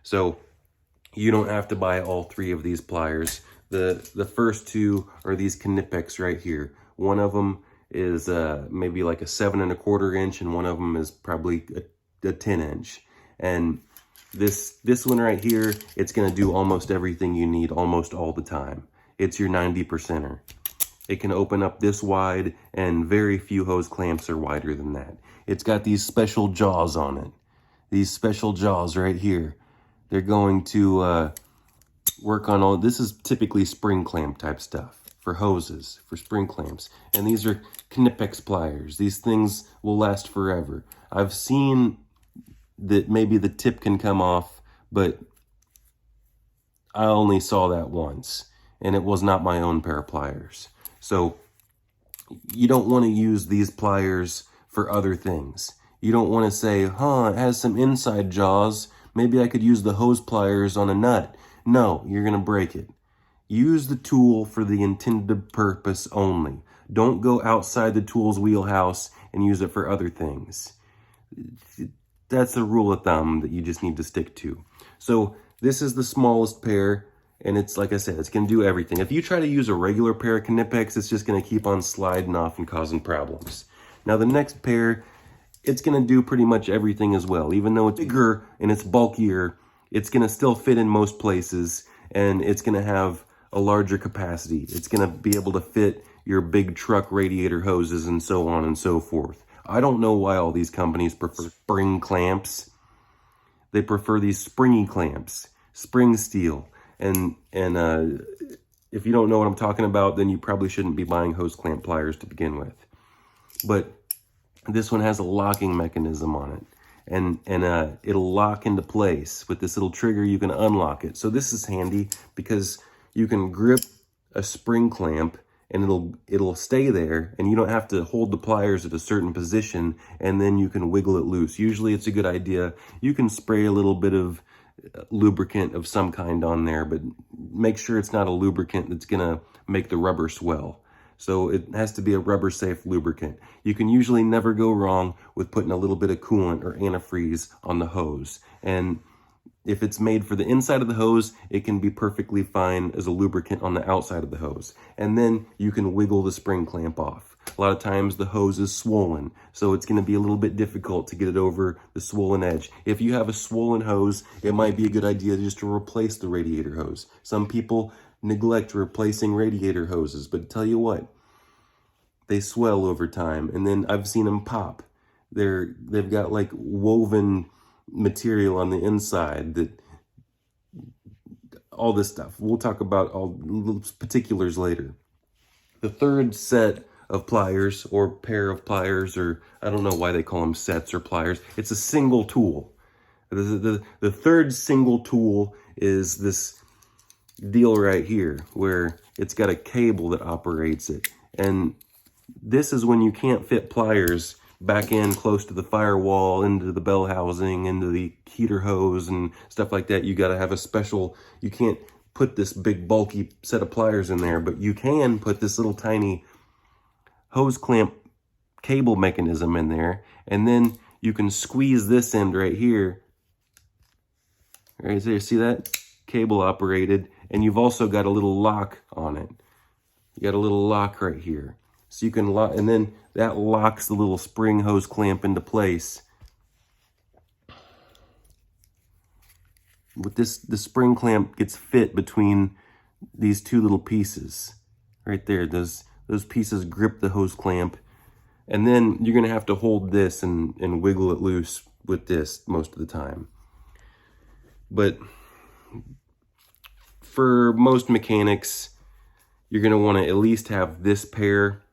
So you don't have to buy all 3 of these pliers. The first 2 are these knipex right here. One of them is maybe like a 7 1/4 inch, and one of them is probably a 10 inch. And this one right here, it's gonna do almost everything you need almost all the time. It's your 90%er. It can open up this wide, and very few hose clamps are wider than that. It's got these special jaws on it. These special jaws right here. They're going to work on all, this is typically spring clamp type stuff for hoses, for spring clamps. And these are knipex pliers. These things will last forever. I've seen that maybe the tip can come off, but I only saw that once, and it was not my own pair of pliers. So you don't want to use these pliers for other things. You don't want to say, it has some inside jaws. Maybe I could use the hose pliers on a nut. No, you're going to break it. Use the tool for the intended purpose only. Don't go outside the tool's wheelhouse and use it for other things. That's a rule of thumb that you just need to stick to. So this is the smallest pair, and it's, like I said, it's going to do everything. If you try to use a regular pair of knipex, it's just going to keep on sliding off and causing problems. Now the next pair, it's going to do pretty much everything as well. Even though it's bigger and it's bulkier, it's going to still fit in most places, and it's going to have a larger capacity. It's going to be able to fit your big truck radiator hoses and so on and so forth. I don't know why all these companies prefer spring clamps. They prefer these springy clamps, spring steel. And if you don't know what I'm talking about, then you probably shouldn't be buying hose clamp pliers to begin with. But this one has a locking mechanism on it. And it'll lock into place. With this little trigger, you can unlock it. So this is handy because you can grip a spring clamp and it'll stay there, and you don't have to hold the pliers at a certain position, and then you can wiggle it loose. Usually it's a good idea. You can spray a little bit of lubricant of some kind on there, but make sure it's not a lubricant that's gonna make the rubber swell. So it has to be a rubber safe lubricant. You can usually never go wrong with putting a little bit of coolant or antifreeze on the hose. And if it's made for the inside of the hose, it can be perfectly fine as a lubricant on the outside of the hose. And then you can wiggle the spring clamp off. A lot of times the hose is swollen, so it's gonna be a little bit difficult to get it over the swollen edge. If you have a swollen hose, it might be a good idea just to replace the radiator hose. Some people neglect replacing radiator hoses, but tell you what, they swell over time, and then I've seen them pop. They've got like woven material on the inside, that all this stuff. We'll talk about all the particulars later. The third set of pliers, or pair of pliers, or I don't know why they call them sets or pliers. It's a single tool. The third single tool is this deal right here, where it's got a cable that operates it. And this is when you can't fit pliers back in close to the firewall, into the bell housing, into the heater hose and stuff like that. You got to have a special, you can't put this big bulky set of pliers in there, but you can put this little tiny hose clamp cable mechanism in there, and then you can squeeze this end right here. Right there, see that? Cable operated, and you've also got a little lock on it. You got a little lock right here. So you can lock, and then that locks the little spring hose clamp into place. With this, the spring clamp gets fit between these two little pieces. Right there, those pieces grip the hose clamp. And then you're gonna have to hold this and wiggle it loose with this most of the time. But for most mechanics, you're gonna wanna at least have this pair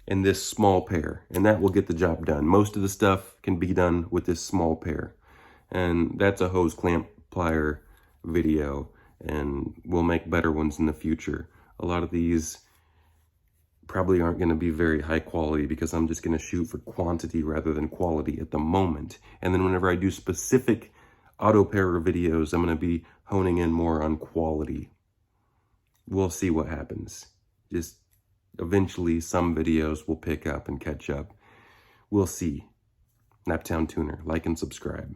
and this small pair, and that will get the job done. Most of the stuff can be done with this small pair. And that's a hose clamp plier video, and we'll make better ones in the future. A lot of these probably aren't gonna be very high quality because I'm just gonna shoot for quantity rather than quality at the moment. And then whenever I do specific auto pairer videos, I'm gonna be honing in more on quality. We'll see what happens. Just eventually some videos will pick up and catch up. We'll see. Naptown Tuner, like and subscribe.